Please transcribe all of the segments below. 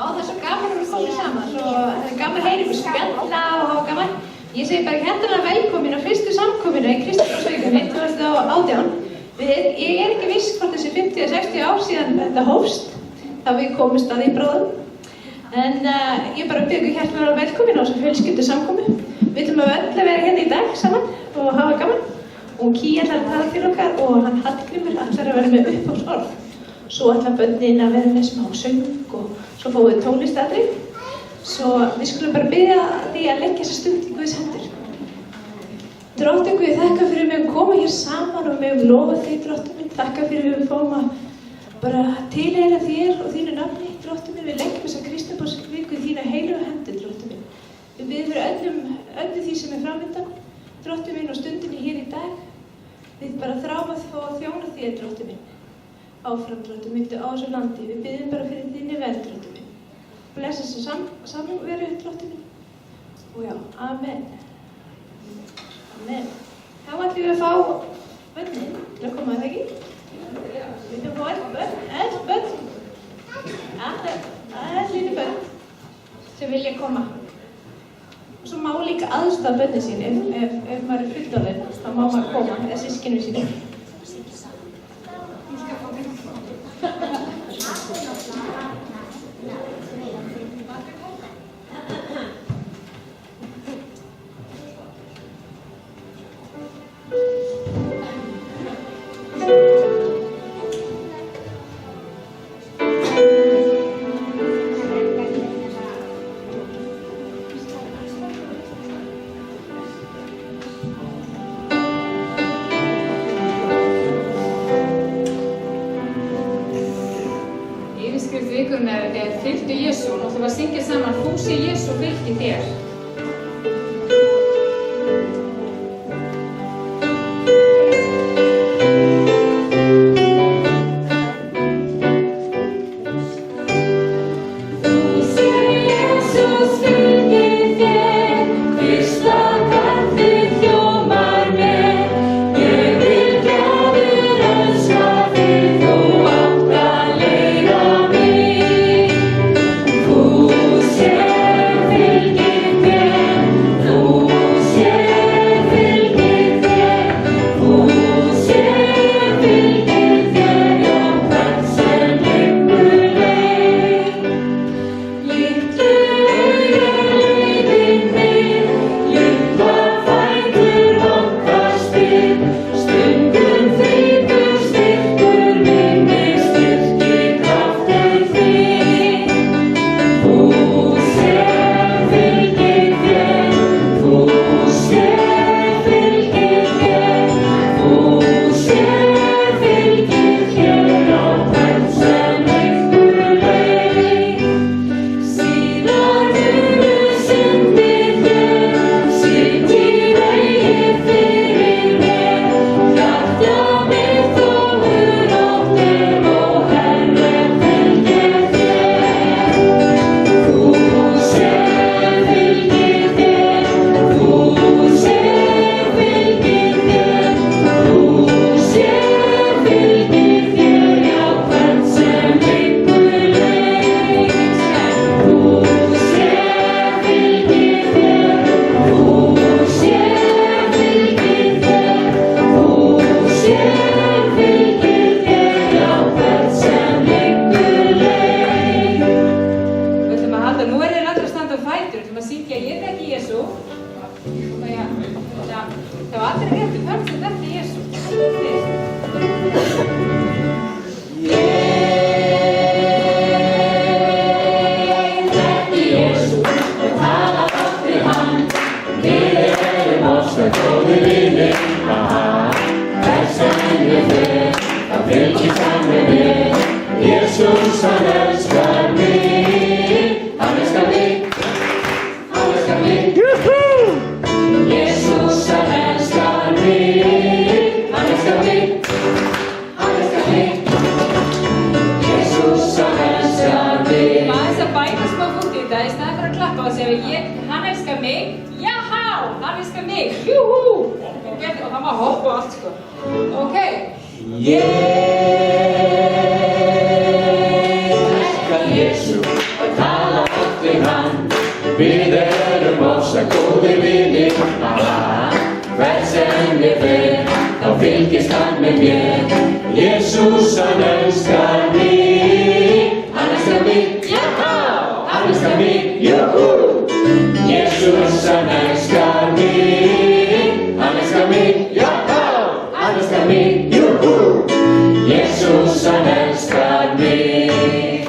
Það er svo gaman að koma saman, svo gaman að heyra ykkur spjalla og gaman. Ég segi bara hjartanlega velkomin á fyrstu samkomuna í Kristjánsveikunni 2018. Ég er ekki viss hvort þessi 50 eða 60 ár síðan þetta hófst, þá við komumst að því bráðum. En ég bara bið ykkur hjartanlega velkomin á þessu fjölskyldu samkomu. Við ætlum að öll vera hérna í dag saman og hafa gaman. Og Kí ætlar að tala til okkar og hann Hallgrímur ætlar að vera með upphafsorð. Svo ætla börnin að vera með smá söng og svo fáum við tónlistatriði. Svo við skulum bara biðja því að leggja þessa stund í Guðs hendur. Drottinn Guð, þakka fyrir að við koma hér saman og við lofa því, Drottinn minn. Þakka fyrir að við fáum að bara tilheyra þér og þínu nafni, Drottinn minn. Við leggjum þessa Kristniboðsviku í þína heilugu hendur, Drottinn minn. Við biðjum fyrir öllu því sem framöndan, Drottinn minn, og stundinni hér í dag. Við bara þráum að fá að þjóna þér, Drottinn minn. Áfram, Drottinn minn, á þessu landi. Við biðjum bara fyrir þinni vel, Drottinn minn. Blessa þessu samveru, Drottinn minn. Og já, amen. Amen. Þá ætlum við að fá börnin til að koma, er það ekki? Við ætlum að fá öll börn. Öll línu börn sem vilja koma. Og svo má líka aðstoða börnin sín ef maður er fullorðinn, þá má maður koma, eða systkinu sín. Fylgdu Jesú og þú var að syngja saman Fúsi Jesú fylgi þér. Jesus, han älskar mig, han älskar mig, han älskar mig. Jesus, han älskar mig. klappa og segja, hann elskar mig, jahá, hann elskar mig, júhú. Og hann var hopp og allt, sko. Ok. Ég elska Jesú og tala oft við hann. Við erum ofsa góðir vinir, hvert sem ég fer, þá fylgist hann með mér. Jesús, hann elskar mig, jahá, hann elskar mig, júhú. Jesús, hann elskar mig, jahá, hann elskar mig, júhú. Jesús, hann elskar mig.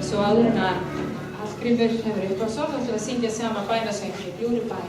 Svo áður en að Hallgrímur hefur upp á sorg til að syngja saman bænasönginn í Bjúri bæ.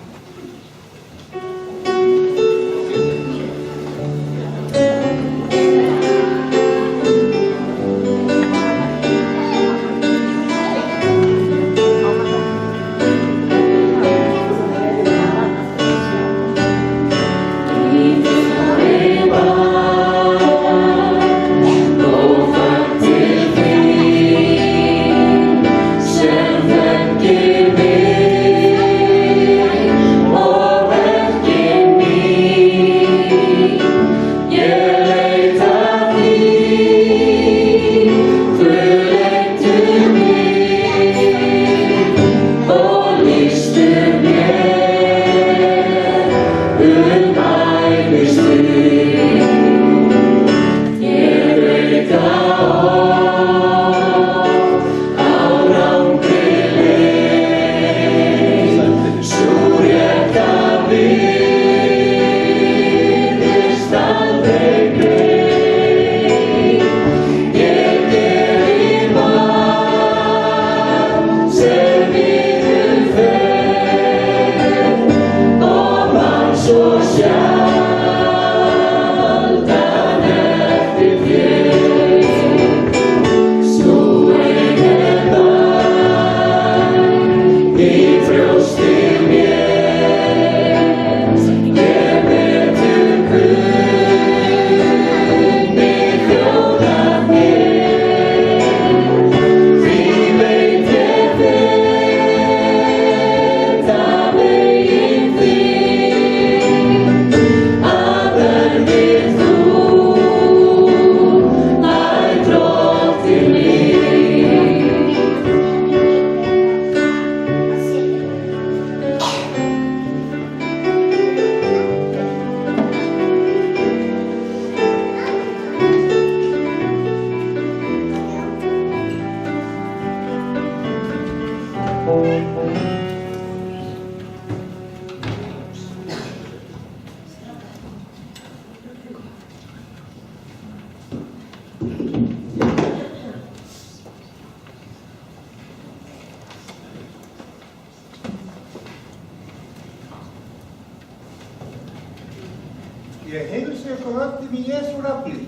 Ég heilsa ykkur öllum í Jesú nafni.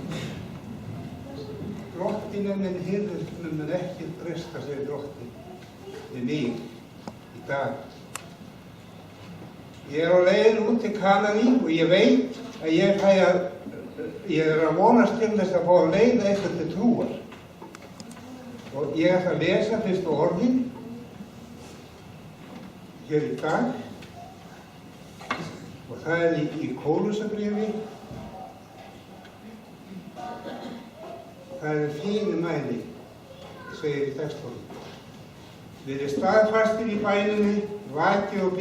Drottinn minn hirðir mun ekki treysta, segir Drottinn við mig í dag. Ég á leið út til Kananí og ég veit að ég er að vonast til þess að fá að leiða eitthvað til trúar. Og ég ætla að lesa fyrstu orðin hér í dag. Og það er í Kólusarbréfi. Það er fyrirmæli, segir í textunum. Verið staðfastir í bænunni, vakið og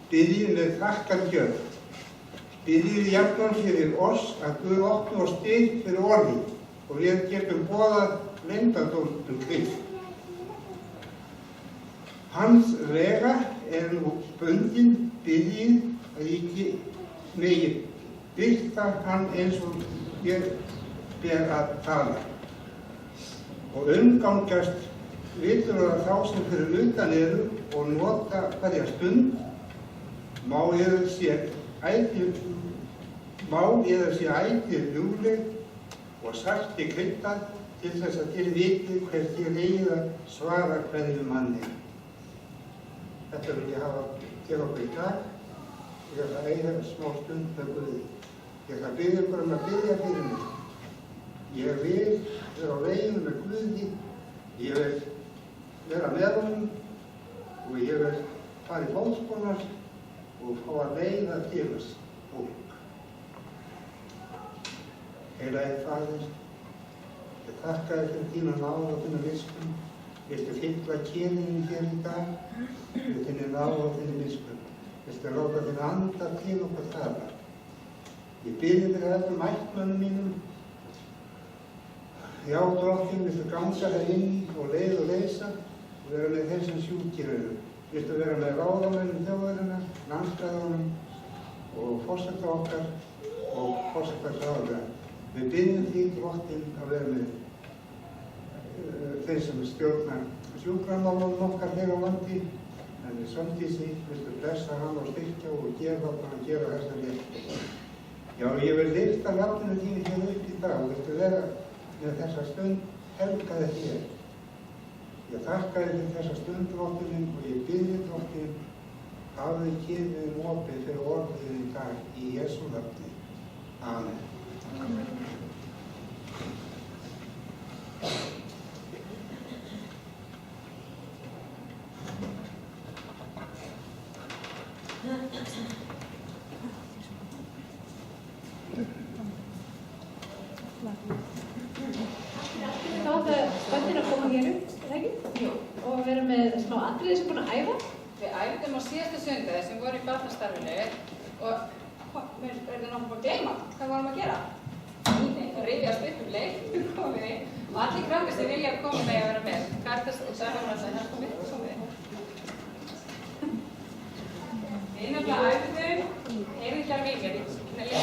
biðjið með þakkargjörð. Biðjið jafnan fyrir oss að Guð opni og styr fyrir orði og við getum boðað leyndardómum Krist. Hans vega er nú bundin, biðjið að ég megi birta hann eins og ég ber að tala og umgangast viturlega þá sem fyrir utan eru og nota hverja stund má eða sé ætíð ljúfleg og salti kryddað til þess að þér vitið hvert þér eigið að svara hverju manni. Þetta vil ég hafa til okkur í dag. Ég ætla að eyða smá stund með Guði. Ég ætla að biðja ykkur að biðja fyrir mig. Ég vil vera á leiðinu með Guði. Ég vil vera með honum og ég vil fara í fótspornar og fá að leiða til þess fólk. Heilagi Faðir, ég þakka þér fyrir þína náð og þína miskunn. Viltu fylla kyninu hér í dag með þinni náð og þinni miskunn. Viltu láta þín anda til okkur tala. Ég bið þig fyrir öllum ættmönnum mínum. Já, Drottinn, viltu ganga þér inn og leið og leysa og vera með þeim sem sjúkir eru. Viltu vera með ráðamönnum þjóðarinnar, landsfræðunum og forseta okkar og forseta ráðlega. Við biðjum því, Drottinn, að vera með þeir sem stjórnar sjúkramálunum okkar hér á landi, en við samtísi viltu blessa hann og styrkja og gefa hann að gera þessa rétt. Já, ég vil lyfta nafninu þínu hér upp í dag og viltu vera með þessa stund helgaði þér. Ég þakka þér fyrir þessa stund, Drottinn, og ég biðji, Drottinn, hafðu kynið opið fyrir orðið í dag í Jesú nafni. Amen. Þá það böndin að koma hér upp, er það ekki? Jú. Og vera með smá atriði sem búin að æfa. Við æfðum á síðasta sunnudag sem voru í barnastarfinu og er það nokkuð búin að gleyma? Hvað vorum að gera? Það rifjast upp leik, komið inn og allir krakkar sem vilja koma með að vera með. Kartast og það var alltaf hérna komið. Við nefnilega æfðum, heyrðu ekki að vilja,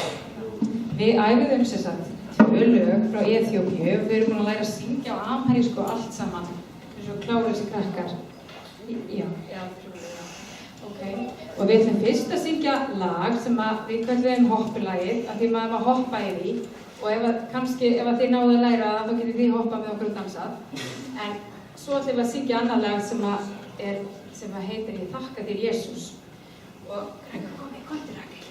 við æfðum sem sagt 2 lög frá Eþíópíu. Við erum búin að læra að syngja á amhærísku allt saman. Við erum svo klárir þessi krakkar. Já, trúlega. Ok. Og við ætlum fyrst að syngja lag sem við köllum hoppulagið, af því maður var að hoppa í því. Og ef þið náðu að læra það, þá getur þið hoppað með okkur og dansað. En svo ætlum við að syngja annað lag sem heitir Ég þakka þér Jesús. Og krakkar, komið, Rakel.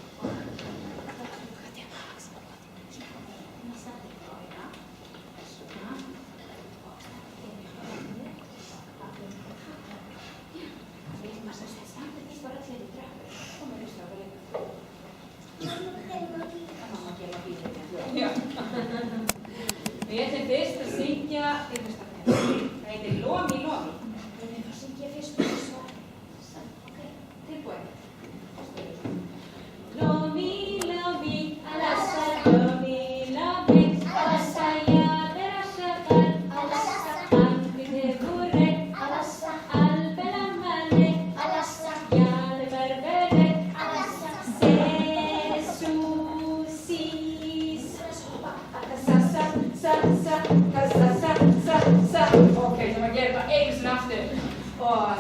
Við ætlum fyrst að syngja, það heitir Lomi, Lomi. Við ætlum að syngja fyrst og svara. Ok, tilbúið. Lomi, Lomi, alassa, Lomi, Lomi, alassa, ja, verassa, alassa, angri, burre, alassa, albela, male, alassa, ja, verbere, alassa, sesusis, ok, það var að gera þetta einu sinni aftur og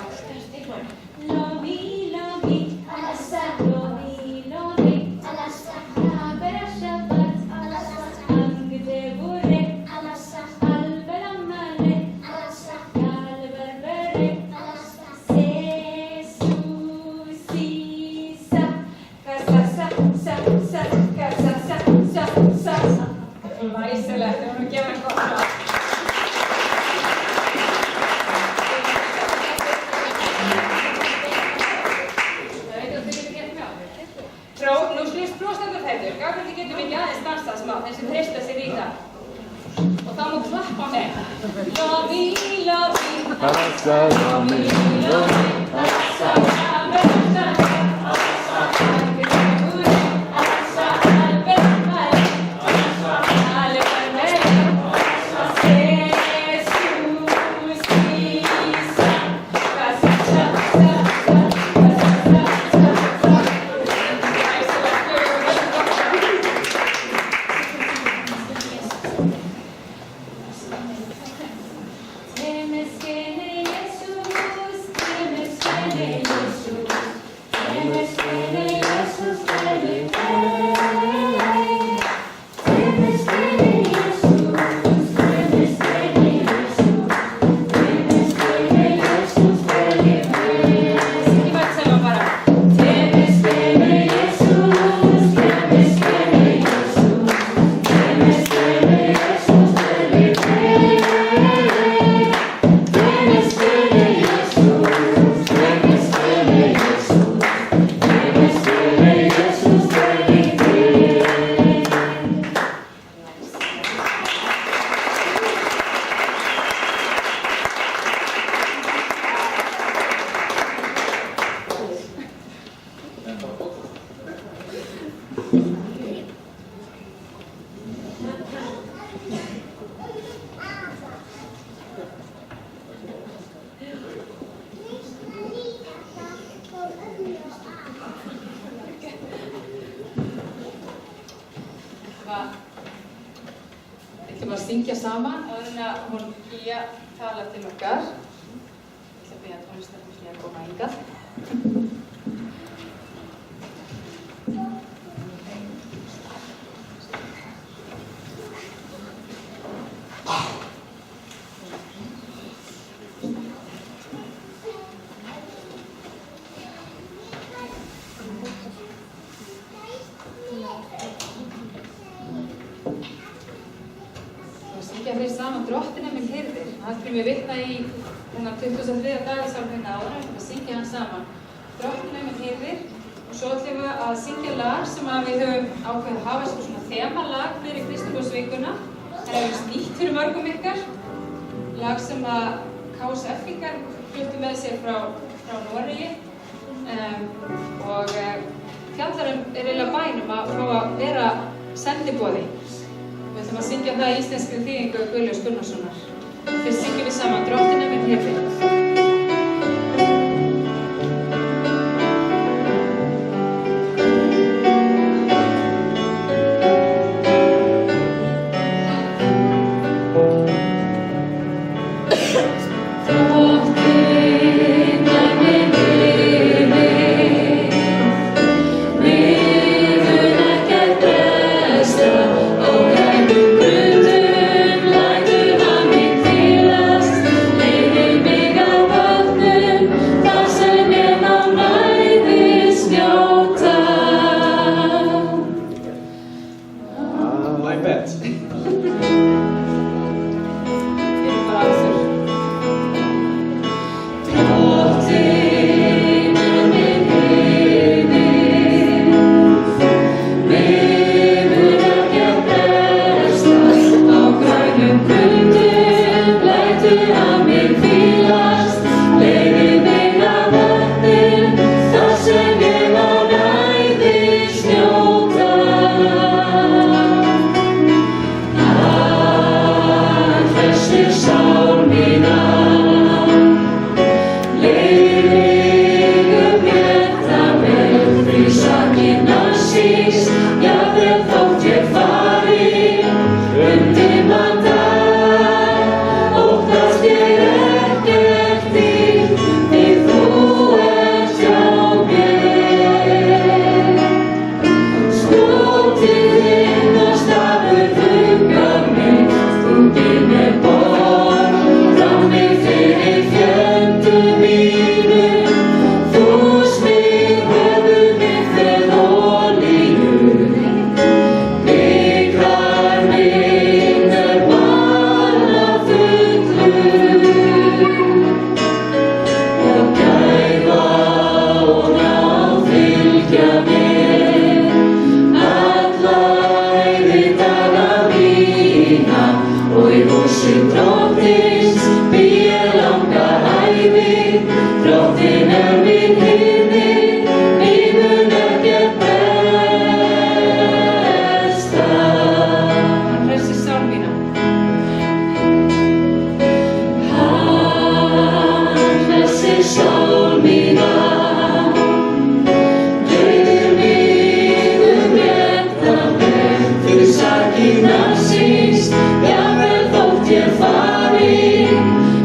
tilbúin. Lomi, Lomi, alassa, Lomi, Lomi, alassa, habera shabbat, alassa, angre burre, alassa, albela male, alassa, galberbere, alassa, sesusisa, kasasa, kasasa. Læsilegt, við vorum að gefa gott lag. Það veit að þið getur gett með á þér. Nú slýst brjóstendurfætur. Gabriel, þið getum ekki aðeins dansað smá, þeir sem treysta sér í það. Og þá má klappa með. Lomi, Lomi, alassa, Lomi, Lomi, alassa, alassa, alassa, angri, burre, alassa, albela, male, alassa, syngja saman áður en að hún Gía talar til okkar. Ég ætla að biðja tónlistarfólkið að koma hingað. Fyrir saman Drottinn er minn hirðir. Það skulum við vitna í 23. dagasálmina áður en að syngja hann saman. Drottinn er minn hirðir og svo ætlum við að syngja lag sem við höfum ákveðið að hafa sem svona þemalag fyrir Kristniboðsvikuna. Það er nýtt fyrir mörgum ykkar. Lag sem að KSF-ingar fluttu með sér frá Noregi og fjallar er eiginlega bænum að fá að vera sendiboði. Við ætlum að syngja það í íslenskri þýðingu Guðlaugs Gunnarssonar. Fyrst syngjum við saman Drottinn er minn hirðir.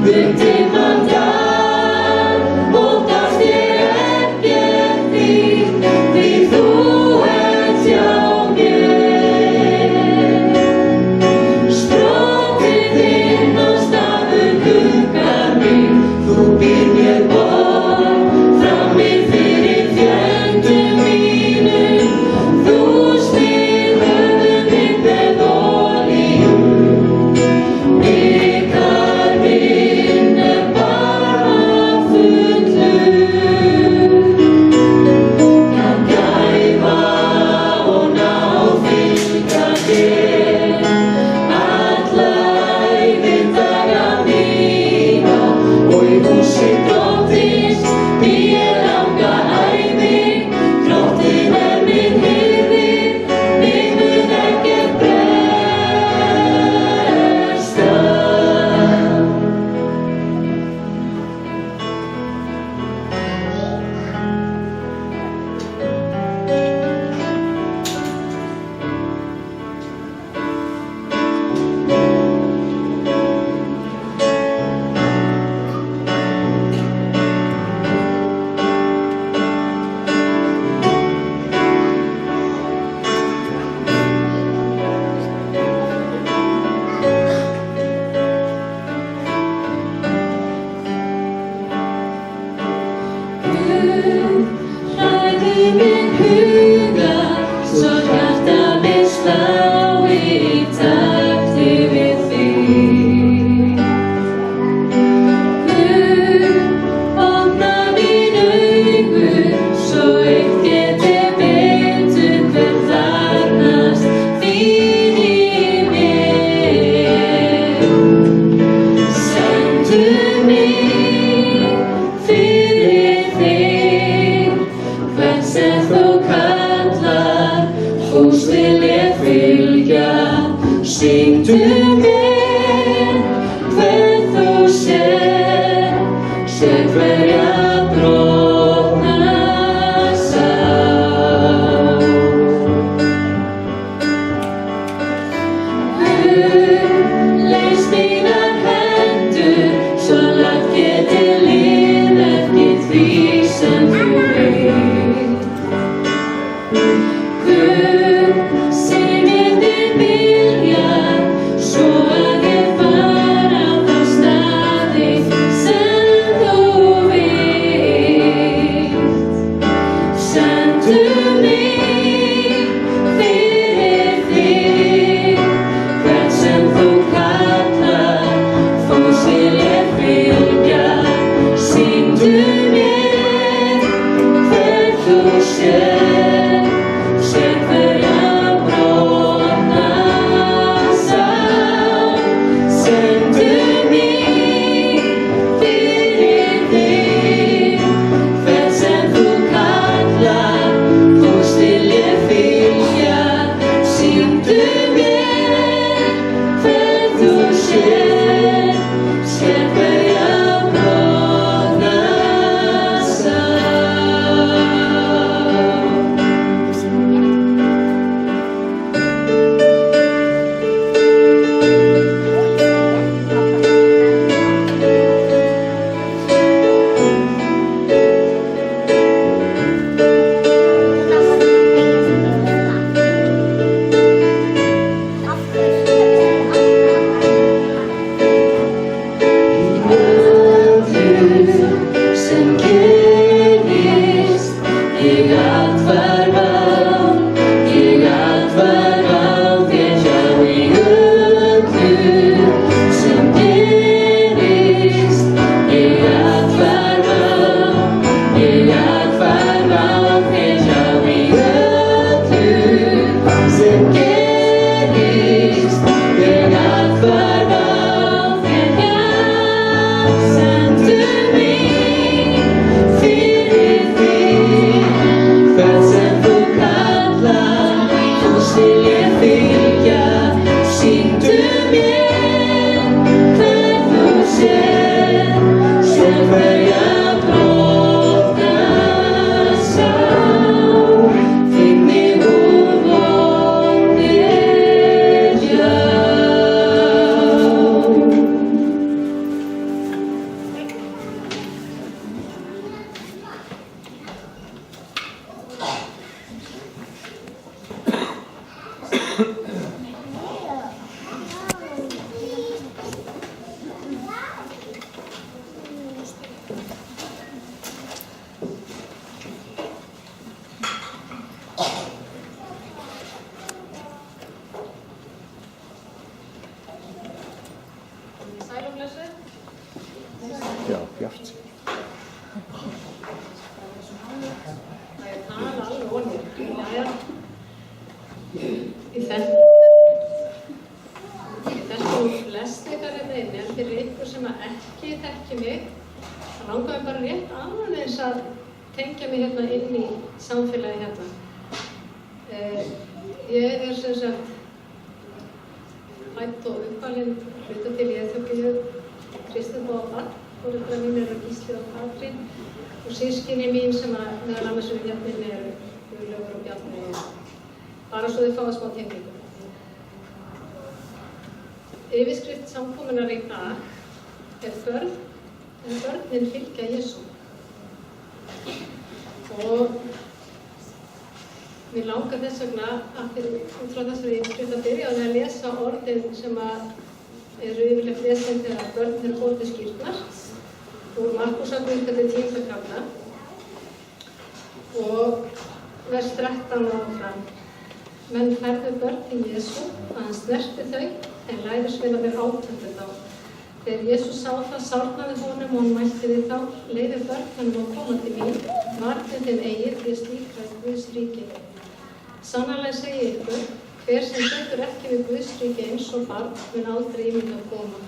Undir mann dag, óttast ég að tengja mig hérna inn í samfélagi hérna. Ég sem sagt fædd og uppalinn hluta til í Eþíópíu, kristin barn, foreldrar mínir eru Gísli og Katrín og systkini mín sem meðal annars eru hérna inni eru Guðlaugur og Bjarni og bara svo þau fá að smá tengingu. Yfirskrift samkomunnar í dag börnin fylgja Jesú. Og mér langar þess vegna út frá þessari yfirskrift að byrja að lesa orðin sem eru yfirleitt lesin þegar börn eru borðið skýrnar úr Markúsarbókinni 10. kafla og vers 13 og fram. Menn færðu börn til Jesú að hann snerti þau en lærisveinarnir átöfðu þá. Þegar Jesús sá það sárnaði honum og hann mælti við þá, leyfið börnunum að koma til mín, margir þeim eigið því að slíkra Guðs ríki. Sannarlega segi ykkur, hver sem setur ekki við Guðs ríki eins og barn mun aldrei í mig að koma.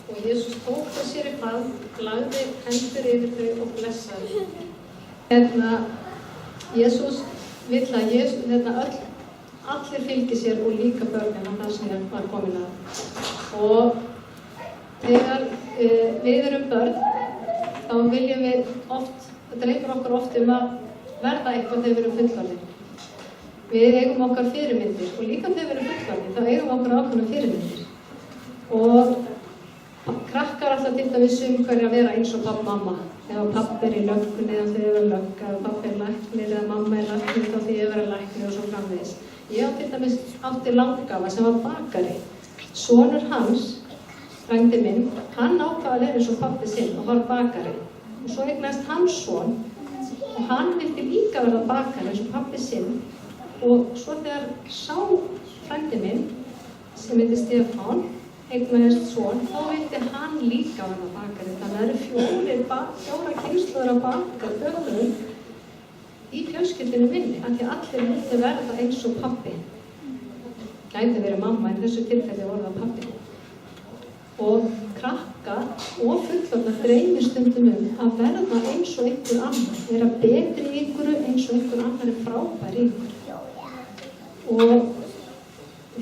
Og Jesús tók þau sér í favn, lagði hendur yfir þau og blessaði. Jesús vill að allir fylgi sér og líka börnin af það sem ég var komin að. Og þegar við erum börn, þá viljum við oft, það dreifur okkur oft að verða eitthvað þegar við erum fullorðin. Við eigum okkar fyrirmyndir og líka þegar við erum fullorðin, þá eigum okkar ákveðnar fyrirmyndir. Og krakkar alltaf til dæmis hverja að vera eins og mamma. Ef pappi er í löggunni þá þau vera lögga, ef pappi er læknir eða mamma er læknir þá þau vera læknir og svo framvegis. Ég til dæmis átti langafa sem var bakari. Sonur hans, frændi minn, hann ákvað að vera eins og pappi sinn og var bakari. Og svo eignaðist hans son og hann vildi líka verða bakari eins og pappi sinn. Og svo þegar sá frændi minn, sem heitir Stefán, eignaðist son, þá vildi hann líka verða bakari. Þannig að það eru fjóra kynslóðir af bakarbökurum í fjölskyldinu minni, af því að allir vildi verða eins og pappi. Gæti verið mamma, en þessu tilfelli voru það pappi. Og krakkar og fullorðna dreymir stundum að verða eins og einhver annar, vera betri í einhverju eins og einhver annar er frábær í einhverju. Og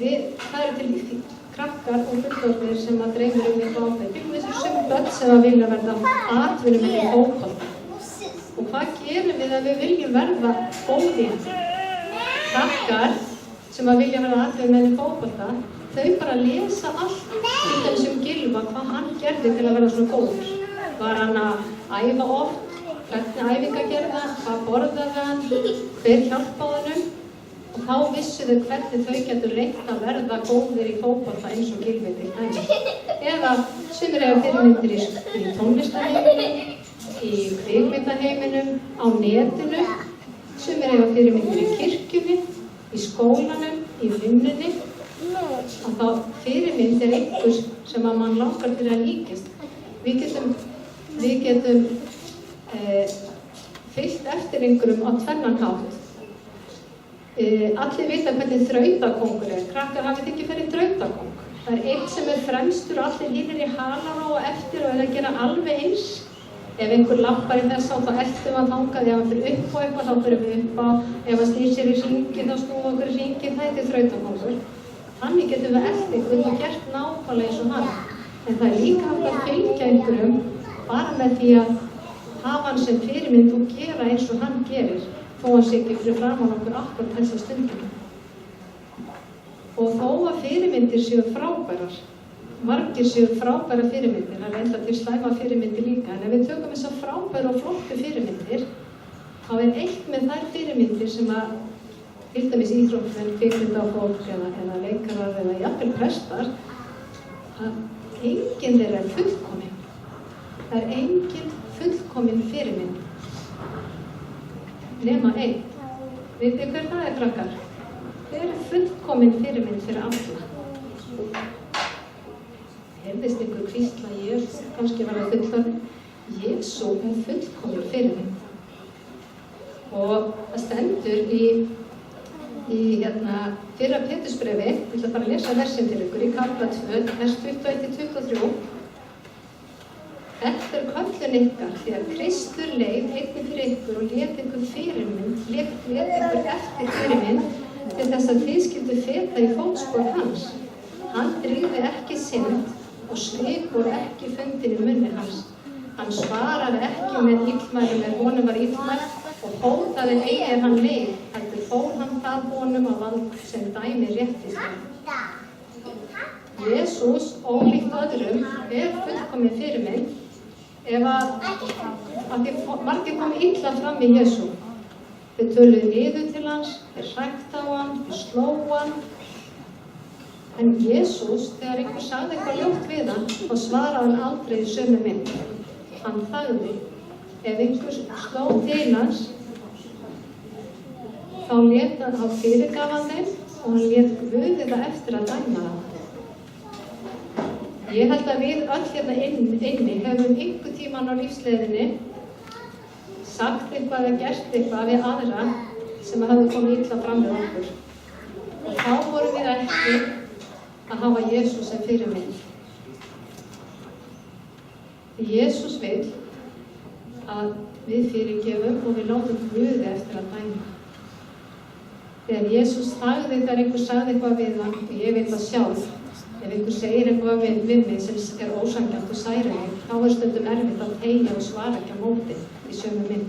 það eru til krakkar og fullorðnir sem að dreymir eitthvað ábæð. Við þessum sem börn sem að vilja verða atvinnumenn í fótbolta. Og hvað gerum við að við viljum verða góðir? Krakkar sem að vilja verða atvinnumenn í fótbolta, þau bara lesa allt til þessum Gylfa hvað hann gerði til að verða svona góður. Var hann að æfa oft, hvernig æfinga gerði hann, hvað borðaði hann, hver hjálpaði honum. Og þá vissu þau hvernig þau getur reynt að verða góðir í fótbolta eins og Gylfi til dæmis. Eða sumir eiga fyrirmyndir í tónlistarheiminum, í kvikmyndaheiminum, á netinu. Sumir eiga fyrirmyndir í kirkjunni, í skólanum, í vinnunni. Að þá fyrirmynd er einhvers sem að mann langar til að líkast. Við getum fylgt eftir einhverjum á tvennan hátt. Allir vita hvernig þrautakóngur er. Krakkar hafið ekki farið þrautakóng. Það er einn sem er fremstur og allir hinir í halana og eftir og er að gera alveg eins. Ef einhver lappar í þess þá eltum hann þangað. Ef hann fyrir upp á eitthvað þá fyrir við upp á. Ef hann snýr sér í hringi þá snúa okkur í hringi. Það er þrautakóngur. Þannig getum við eftir einhvern og gert nákvæmlega eins og hann. En það er líka hægt að fylgja einhverjum bara með því að hafa hann sem fyrirmynd og gera eins og hann gerir. Þó að sé ekki fyrir framan okkur akkurat þessa stundina. Og þó að fyrirmyndir séu frábærar, margir séu frábæra fyrirmyndir, það er enda til slæma fyrirmyndir líka, en ef við tökum þess að frábæra og flottu fyrirmyndir, þá er eitt með þær fyrirmyndir sem að til dæmis íþróttamenn, kvikmyndafólk eða leikarar eða jafnvel prestar, að enginn þeirra er fullkomin. Það er enginn fullkomin fyrirmynd. Nema einn. Vitið hver það er, krakkar? Hver er fullkomin fyrirmynd fyrir alla? Heyrðist ykkur hvísla ég, kannski var það fullorðin. Jesú er fullkomin fyrirmynd. Og það stendur í fyrra Pétursbrefi, ég ætla bara að lesa versin til ykkur í kafla 2, vers 21-23. Þetta köllun ykkar þegar Kristur leið einnig fyrir ykkur og lét ykkur eftir fyrirmynd til þess að þið skyldu feta í fótspor hans. Hann drífði ekki synd og svik voru ekki fundin í munni hans. Hann svaraði ekki með illmælum honum var illmælt og hótaði eigi hann leið, heldur fól hann það honum á vald sem dæmi réttist hann. Jesús, ólíkt öðrum, fullkomin fyrirmynd ef að því margir kom illa fram í Jesú. Þeir töluðu niður til hans, þeir hræktu á hann, þeir slógu hann. En Jesús, þegar einhver sagði eitthvað ljótt við hann, þá svaraði hann aldrei í sömu mynd. Hann þagði. Ef einhver sló til hans, þá fyrirgaf hann þeim og hann lét Guði það eftir að dæma það. Ég held að við öll hérna inni höfum einhver tíman á lífsleiðinni sagt eitthvað eða gert eitthvað við aðra sem hafði komið illa fram með okkur. Og þá vorum við ekki að hafa Jesús sem fyrirmynd. Jesús vill að við fyrirgefum og við látum Guði eftir að dæma. Þegar Jesús þagði þegar einhver sagði eitthvað við hann, og ég veit það sjálf, ef einhver segir eitthvað við mig sem ósanngjarnt og særir mig, þá stundum erfitt að teygja og svara ekki á móti í sömu mynd.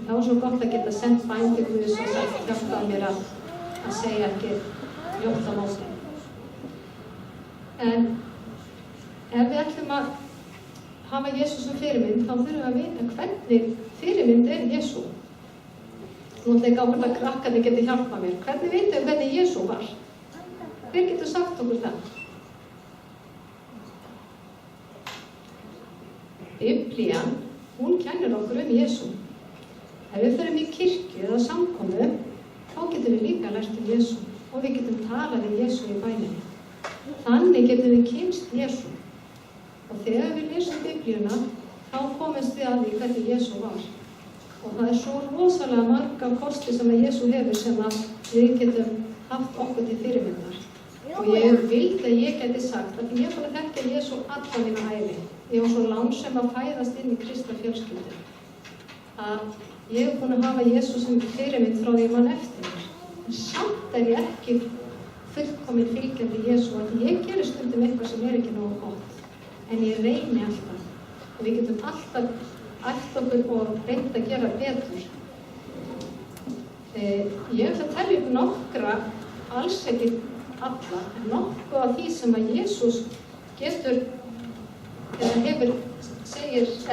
Þá svo gott að geta sendt bæn til Guðs og sagt hjálpaði mér að segja ekki ljótt á móti. En ef við ætlum að hafa Jesú sem fyrirmynd, þá þurfum við að vita hvernig fyrirmynd Jesú. Nú ætla ég hvort að krakkarnir geti hjálpað mér. Hvernig vitum við hvernig Jesú var? Hver getur sagt okkur það? Biblían, hún kennir okkur Jesú. Ef við förum í kirkju eða samkomu, þá getum við líka lært Jesú og við getum talað Jesú í bæninni. Þannig getum við kynnst Jesú. Og þegar við lesum Biblíuna, þá komumst við að því hvernig Jesú var. Og það svo rosalega marga kosti sem Jesú hefur sem að við getum haft okkur til fyrirmyndar. Og ég vildi að ég geti sagt að ég búin að þekkja Jesú alla mína ævi. Ég var svo lánsöm að fæðast inn í kristna fjölskyldu. Að ég búin að hafa Jesú sem fyrirmynd frá því mann eftir mér. Samt ég ekki fullkomin fylgjandi Jesú að ég gerir stundum eitthvað sem ekki nógu gott. En ég reyni alltaf. Og við getum alltaf ætt okkur og reynt að gera betur. Ég ætla að telja upp nokkra, alls ekki alla, en nokkuð af því sem að Jesús getur, eða hefur,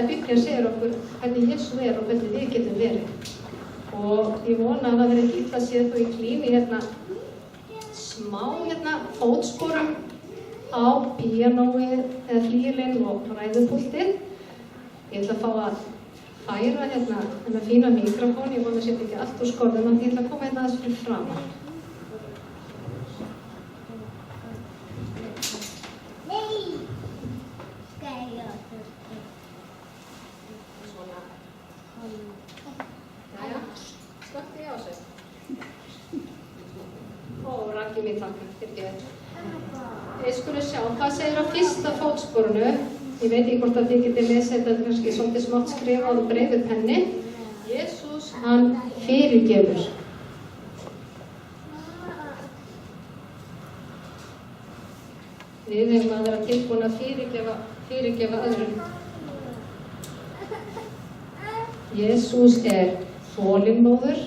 Biblían segir okkur hvernig Jesú og hvernig við getum verið. Og ég vona að það verði ekki illa að sé þó í klími smá fótsporum á píanói eða flílinn og ræðupúltið. Ég ætla að fá að færa þennan fína mikrofón, ég vona að setja ekki allt úr skorðum, en ég ætla að koma aðeins fyrir framan. Jæja, slökkti ég á sig. Ó, rakki mig takka, fyrir ég. Ég skulle sjá, hvað segir á fyrsta fótsporunu? Ég veit ekki hvort að þið getið lesið þetta kannski svolítið smátt skrifað og breiður penni. Jesús, hann fyrirgefur. Við hefum að vera tilbúin að fyrirgefa öðrum. Jesús þolinmóður.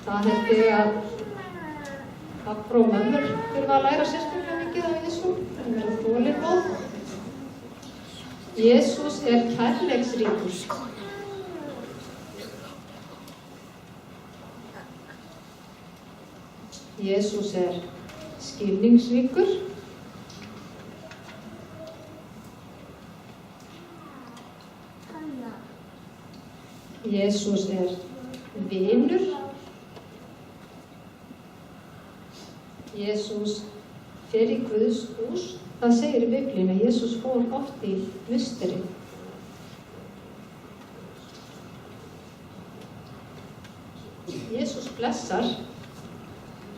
Það held ég að pappar og mömmur þurfa að læra sérstaklega mikið af Jesú. Það vera þolinmóð. Jesús kærleiksríkur. Jesús skilningsríkur. Jesús vinur. Jesús fer í Guðs hús. Það segir í Biblíunni að Jesús fór oft í musteri. Jesús blessar,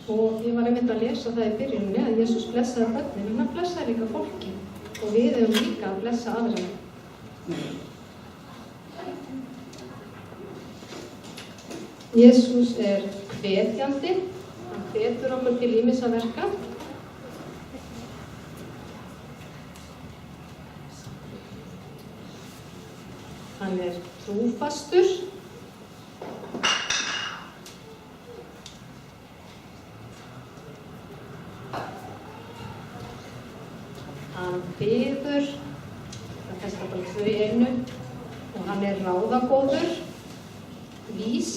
og ég var einmitt að lesa það í byrjunni að Jesús blessaði börnin, en hann blessaði líka fólki og við höfum líka að blessa aðra. Jesús hvetjandi, hann hvetur okkur til ýmissa verka. Hann trúfastur. Hann biður, það festa bara 2 í einu, og hann ráðagóður, vís.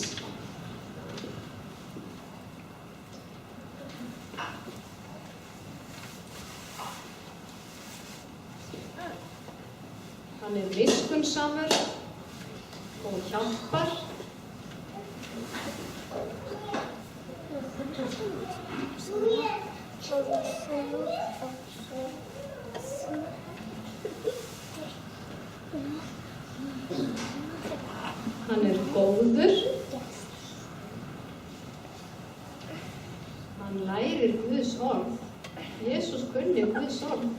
Hann miskunnsamur og hjálpar. Hann góður. Hann lærir Guðs orð. Jesús kunni Guðs orð.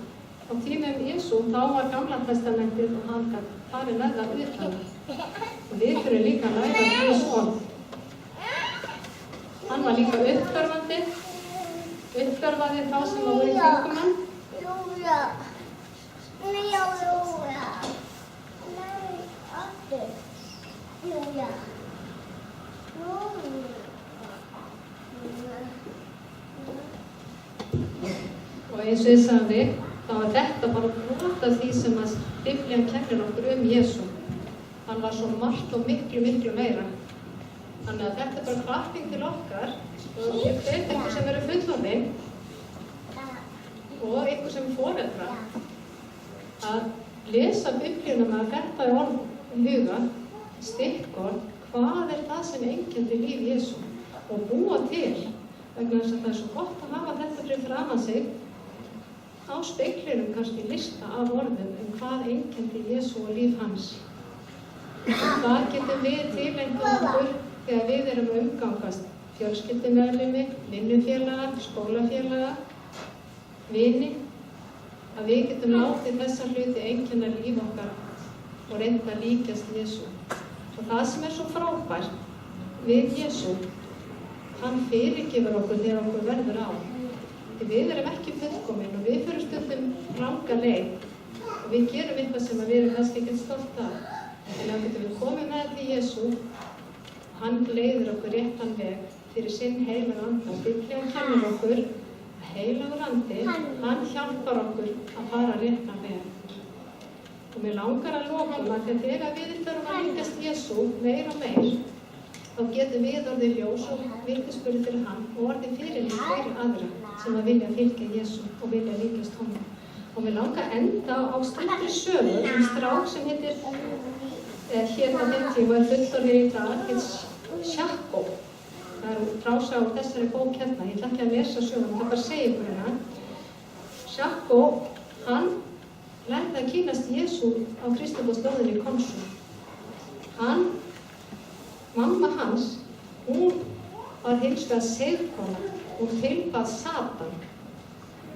Á tímum Jesú þá var Gamla testamentið og hann gat farið með það utan. Og við þurfum líka að læra Guðs orð. Hann var líka uppörvandi, uppörvaði þá sem voru í kringum hann. Og eins og ég sagði, þá var þetta bara brot af því sem að Biblían kennir okkur Jesú. Hann var svo margt og miklu meira. Þannig að þetta bara hvatning til okkar og ykkur sem eru fullorðin og ykkur sem foreldrar að lesa Biblíuna með þetta í orð í huga, stikkorð, hvað það sem einkenndi líf Jesú og búa til, vegna þess að það svo gott að hafa þetta fyrir framan sig á speglinum kannski lista af orðum hvað einkenndi Jesú og líf hans. Þar getum við tileinka okkur þegar við erum að umgangast fjölskyldumeðlimi, vinnufélaga, skólafélaga, vini, að við getum látið þessa hluti einkenna líf okkar og reynda að líkjast Jesú. Og það sem svo frábært við Jesú, hann fyrirgefur okkur þegar okkur verður á. Því við erum ekki fullkomin og við fyrir stundum ranga leið og við gerum eitthvað sem við erum kannski ekki stolt af. En þá getum við komið með til Jesú, hann leiðir okkur réttan veg fyrir sinn heilaga anda. Biblían kennir okkur að heilagur andi, hann hjálpar okkur að fara réttan veg. Og mér langar að lokum að þegar við þurfum að líkjast Jesú meir og meir, þá getum við orðið ljós og vitnisburði fyrir hann og orðið fyrirmynd fyrir aðra sem að vilja fylgja Jesú og vilja líkjast honum. Og mér langar að enda á stuttri sögu strák sem heitir hér á þeim tíma fullorðinn í dag, heitir Sjakko. Það frásögn úr þessari bók hérna, ég ætla ekki að lesa söguna, það bara segja ykkur hérna. Sjakko, hann lærði að kynnast Jesú á Kristniboðslóðinni í Konsum. Mamma hans, hún var hins vegar seigkona, hún tilbað Satan.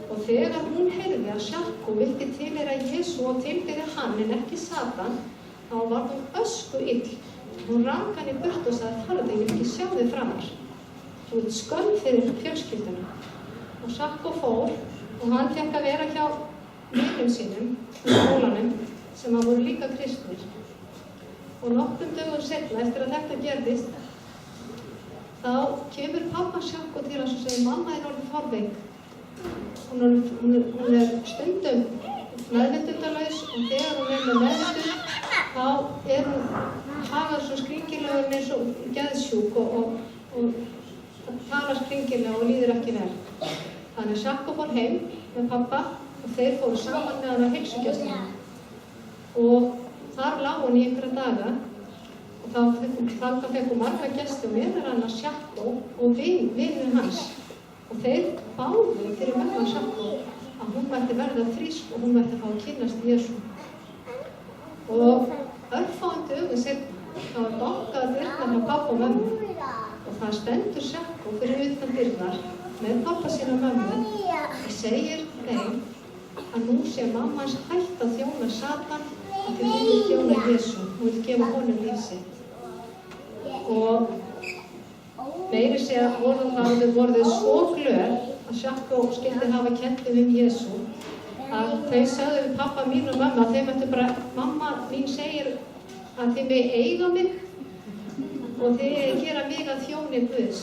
Og þegar hún heyrði að Sjakko vildi tilheyra Jesú og tilbyði hann en ekki Satan, þá var hún ösku ill. Hún rak hann í burt og sagði, farðu, ég vil ekki sjá þig framar. Þú ert skömm fyrir fjölskylduna. Og Sjakko fór og hann fékk að vera hjá vinum sínum í skólanum sem voru líka kristnir. Og nokkrum dögum seinna, eftir að þetta gerðist, þá kemur pappa Sjakko til hans og segir, mamma orðin fárveik. Hún stundum meðvitundalaus og þegar hún með meðvitund, þá hún hafað svo skringilega eins og geðsjúk og talar skringilega og líður ekki vel. Þannig Sjakko fór heim með pappa og þeir fóru saman með hann á heilsugæsluna. Og þar lá hún í einhverja daga og þá fekk hún marga gesti og meðal annars Sjakko og vinur hans. Og þeir báðu fyrir mömmu Sjakko að hún mætti verða frísk og hún mætti fá að kynnast Jesú. Og örfáum dögum seinna, þá bankað dyrnar hjá pappa og mömmu og það stendur Sjakko fyrir utan dyrnar með pappa sína og mömmu og segir þeim að nú sé mamma hans hætt að þjóna Satan að þau vilja þjóna Jesú og vilja gefa honum líf sitt. Og meiri segja voru þau svo glöð að Sjakko skyldi hafa kennt þeim Jesú að þau sagði við pappa mín og mamma að þau mættu bara, mamma mín segir að þið megi eiga mig og þið gera mig að þjóni Guðs.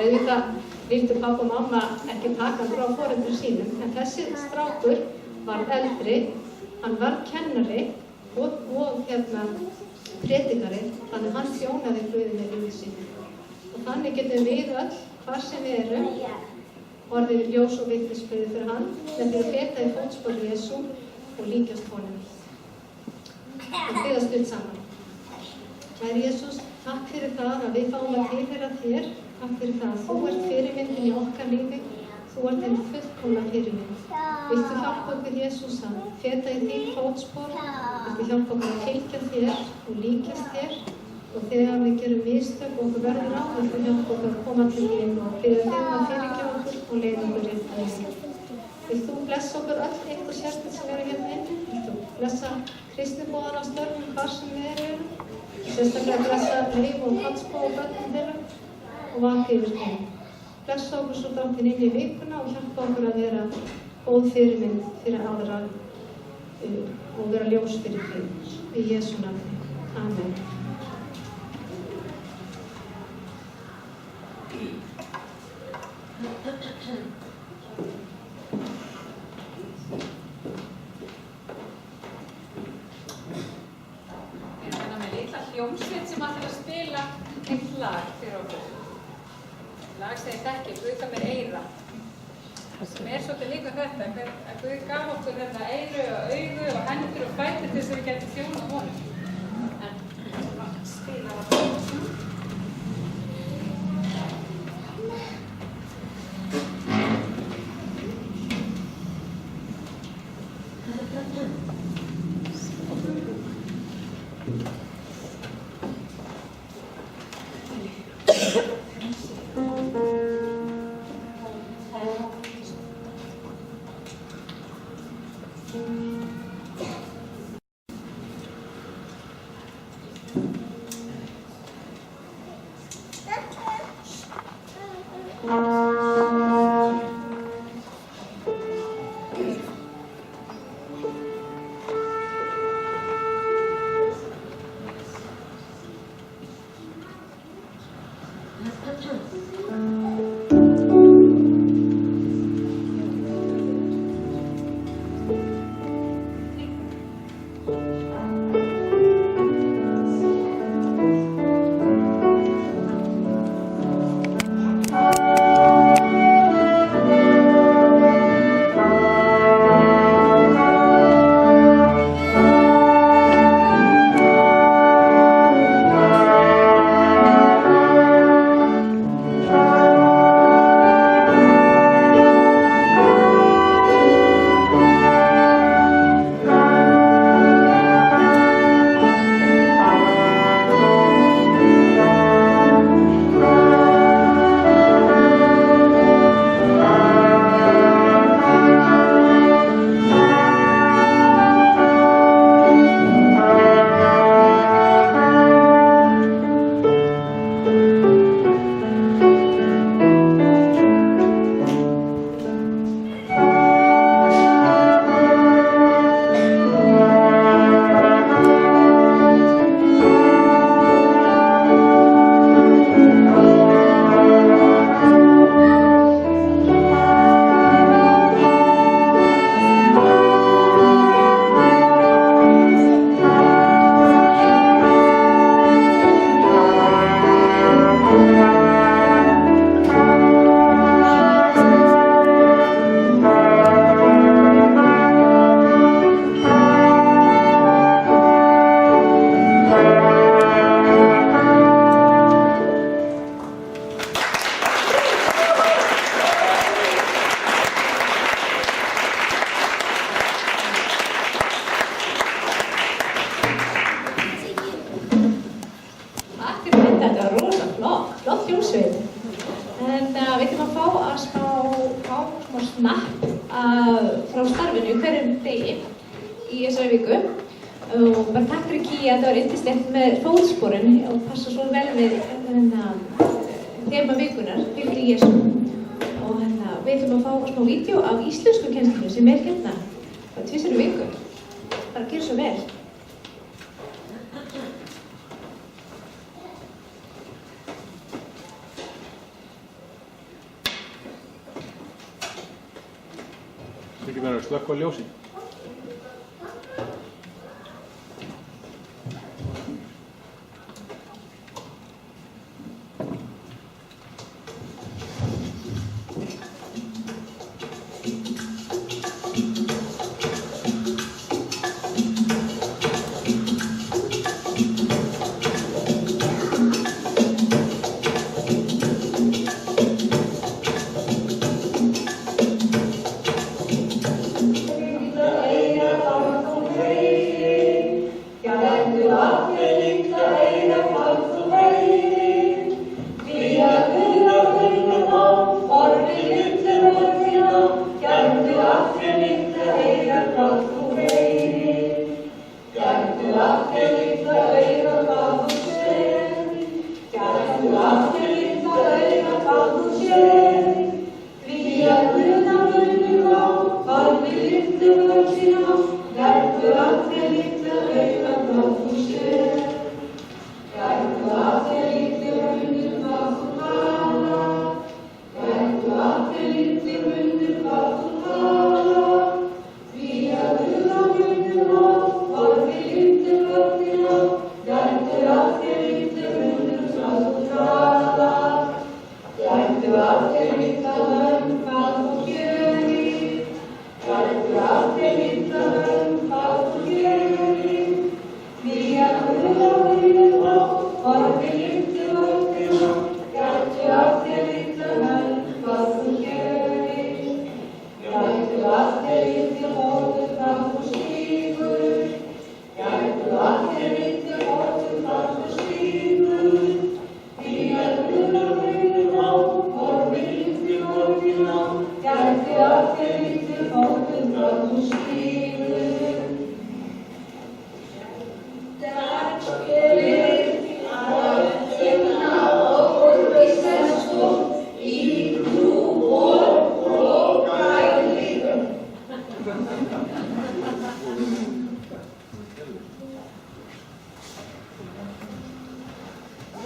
Auðvitað vildu pappa og mamma ekki taka hann frá foreldrum sínum, en þessi strákur var eldri, hann var kennari og predikari, þannig hann þjónaði Guði með lífi sínu. Og þannig getum við öll, hvar sem við erum, orðið ljós og vitnisburði fyrir hann, með því að feta í fótspor Jesú og líkjast honum. Og biðja stutt saman. Kæri Jesús, takk fyrir það að við fáum að tilheyra þér. Takk fyrir það að þú ert fyrirmyndin í okkar lífi. Þú ert einn fullkomna fyrirmynd. Viltu hjálpa okkur Jesús að feta í þín fótspor? Viltu hjálpa okkur að fylgja þér og líkjast þér? Og þegar við gerum mistök og okkur verður á, viltu hjálpa okkur að koma til þín og biðja þig að fyrirgefa okkur og leiða okkur rétt að þér. Vilt þú blessa okkur öll eitt og sérstætt sem eru hérna inni? Vilt þú blessa kristnibóðana störfum hvar sem við erum? Sérstaklega blessa Leif og Hansbó og börnum þeirra og vaka yfir þeim. Blessa okkur svo dráttinn inn í vikuna og hjálpa okkur að vera góð fyrirmynd fyrir aðra og vera ljós fyrir þig. Í Jesú nafni. Amen. Hljómsveit sem ætlar að spila eitt lag fyrir okkur. Lag sem ég þekki, Guð gaf mér eyra. Sem svolítið líka þetta, að Guð gaf okkur þetta eyru og augu og hendur og fætur til þess að við getum þjónað honum. En spila það. frá starfinu hverjum degi í þessari viku Og bara takk fyrir Kía, þetta var yndislegt með fótsporin og passa svo vel við þema vikunar, fylgir Jesú. Og við ætlum að fá smá vídeo af íslensku kennslunni sem hérna bara tvisvar í viku. Bara gjör svo vel. Ekki verið að slökkva ljósin.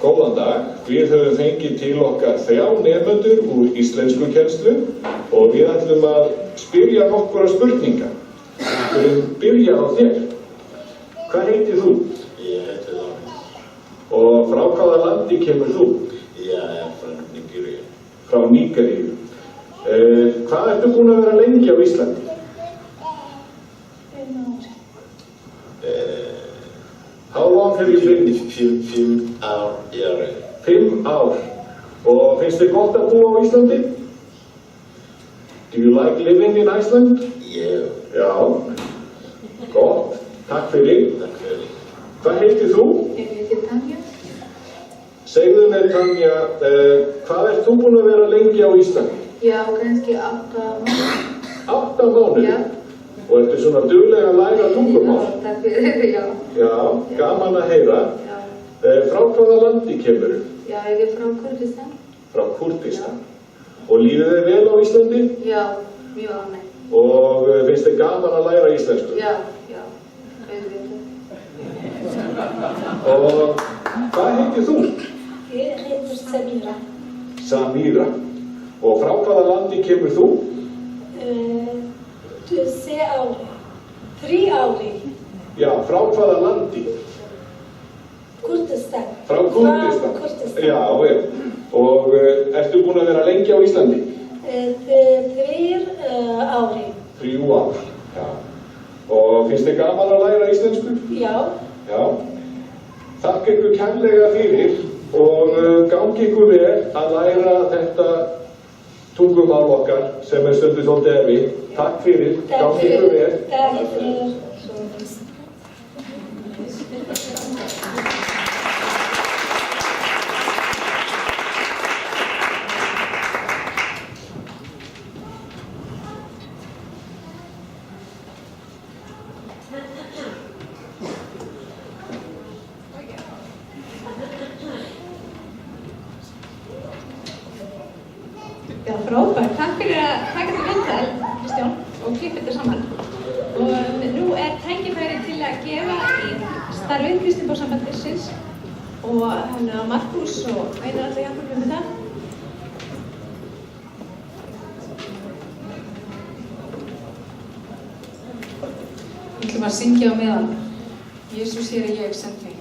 Góðan dag, við höfum fengið til okkar 3 nemendur úr íslenskukennslu og við ætlum að spyrja nokkura spurninga. Við skulum byrja á þér. Hvað heitir þú? Ég heiti Lami. Og frá hvaða landi kemur þú? Ég frá Nígeríu. Frá Nígeríu. Hvað ertu búin að vera lengi á Íslandi? 5 ár. How long have you been? 5 ár í ári. 5 ár. Og finnst þér gott að búa á Íslandi? Do you like living in Iceland? Ég. Já. Gott. Takk fyrir. Takk fyrir. Hvað heitir þú? Ég heiti Tanja. Segðu mér, Tanja, hvað ert þú búin að vera lengi á Íslandi? Já, kannski 8 mánuði. 8 mánuði? Já. Og ertu svona duglega að læra tungumál? Takk fyrir, já. Já, gaman að heyra. Já. Frá hvaða landi kemur? Já, ég frá Kurdistan. Frá Kurdistan. Og líður þér vel á Íslandi? Já, mjög ánægð. Og finnst þér gaman að læra íslensku? Já, auðvitað. Og hvað heitir þú? Ég heitir Samira. Samira. Og frá hvaða landi kemur þú? 2 ári. 3 ári. Já, frá hvaða landi? Kurdistan. Frá Kurdistan? Frá Kurdistan. Já, vel. Og ertu búin að vera lengi á Íslandi? 3 ári. 3 ár. Já. Og finnst þér gaman að læra íslensku? Já. Já. Þakka ykkur kærlega fyrir og gangi ykkur vel að læra þetta tungumál okkar sem stundum svolítið erfið. Takk fyrir. Gangi ykkur vel. Takk fyrir. Já, frábært. Takk fyrir að taka þetta viðtal, Kristján, og klippa þetta saman. Og nú tækifæri til að gefa í starfið Kristniboðssambandsins og Markús og Einar alltaf hjálpa mér með það. Við ætlum að syngja á meðan. Jesús, hér er ég, send mig.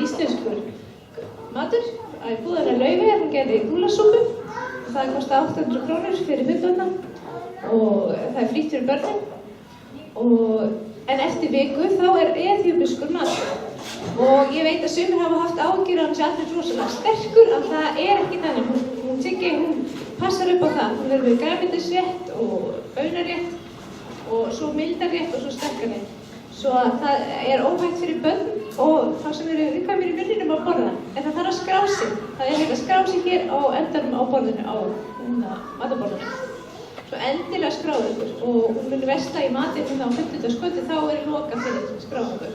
Íslenskur matur í búðinni Laufey, hún gerði gúlasúpu og það kostar 800 krónur fyrir fullorðna og það er frítt fyrir börnin. En eftir viku þá eþíópískur matur og ég veit að sumir hafa haft áhyggjur að hann sé allur rosalega sterkur, en það ekki þannig. Hún passar upp á það. Hún verður með grænmetisrétt og baunarétt og svo mildarrétt og svo sterkarrétt. Svo að það óhægt fyrir börn og þá sem eru viðkvæmir í munninum að borða. En það þarf að skrá sig. Það hægt að skrá sig hér á endanum á borðinu, á matarborðinu. Svo endilega skráðu ykkur og hún mun versla í matinn á 50. skvöldi, þá loka fyrir skráðu.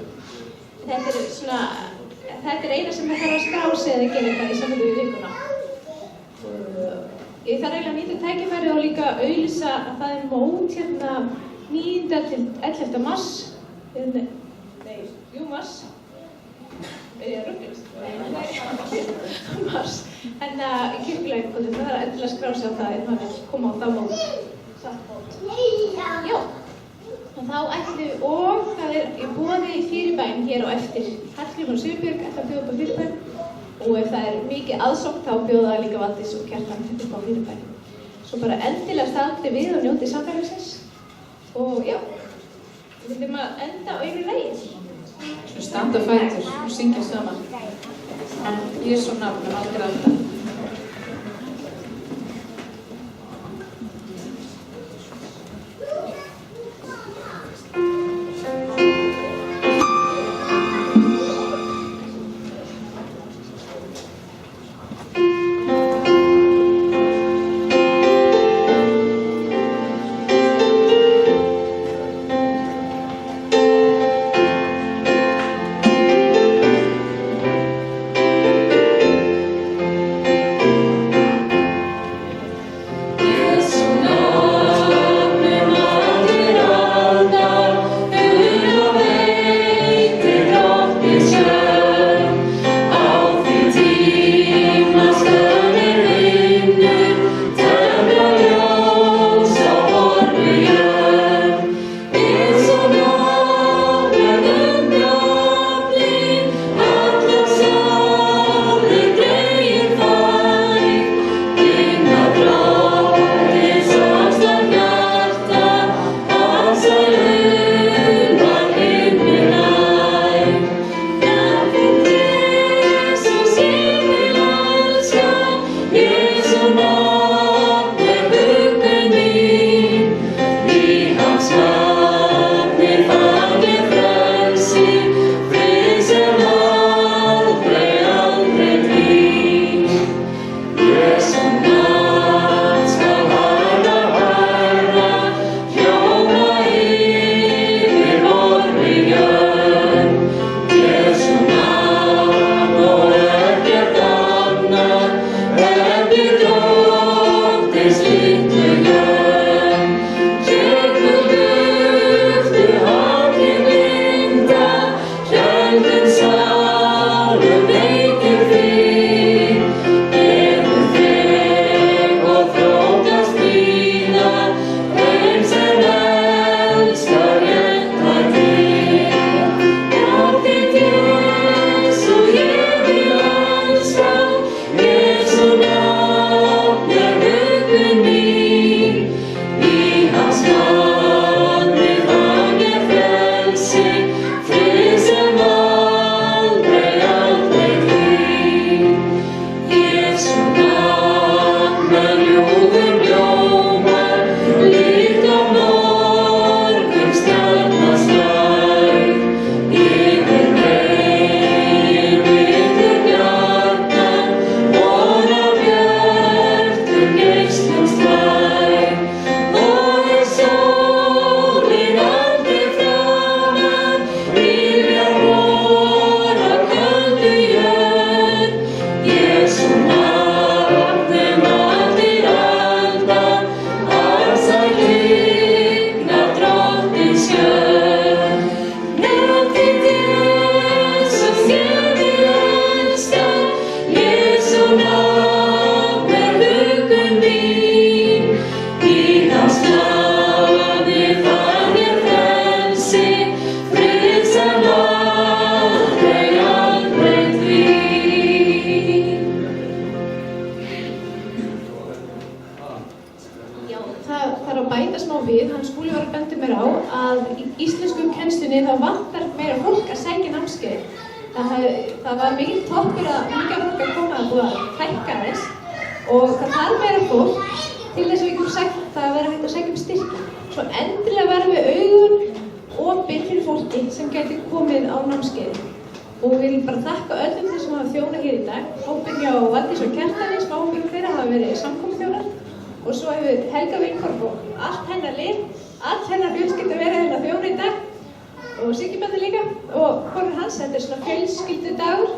Þetta eina sem þarf að skrá sig eða gera eitthvað í samvinnu við vikuna. Ég þarf eiginlega að nýta tækifæri og líka auglýsa að það mót 9. til 11. mars Mars. Ég rugglast. Mars. En í kirkjuleikvöldum, það endilega að skrá sig á það ef maður vill koma á það mót. Satt mót. Já. Og þá og það í boði fyrirbæn hér á eftir. Hallgrímur og Sigurbjörg ætla að bjóða upp á fyrirbæn. Og ef það mikið aðsókn þá bjóða líka Valdís og Kjartan upp á fyrirbæn. Svo bara endilega staldið við og njótið samfélagsins. Og já, við viljum að enda á einu lagi. Svo standa á fætur og syngja saman. Jesú nafn aldrei alltaf. Það var mikil toppur að mikið fólk að koma að búið að hækka þess og það þarf meira fólk til þess að við getum sagt það að vera hægt að segja styrki. Svo endilega verðum við augun opin fyrir fólki sem gæti komið á námskeiði. Og við viljum bara þakka öllum þeir sem hafa þjónað hér í dag. Hópinn hjá Valdís og Kjartani, smáhópurinn þeirra hafa verið samkomuþjónar og svo hefur Helga Vilkorf og allt hennar lið, allt hennar fjölskylda verið hérna þjóna í dag. Og Sigibandi líka og konur hans, þetta svona fjölskyldudagur.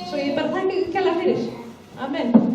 Svo ég bara þakka ykkur kærlega fyrir. Amen.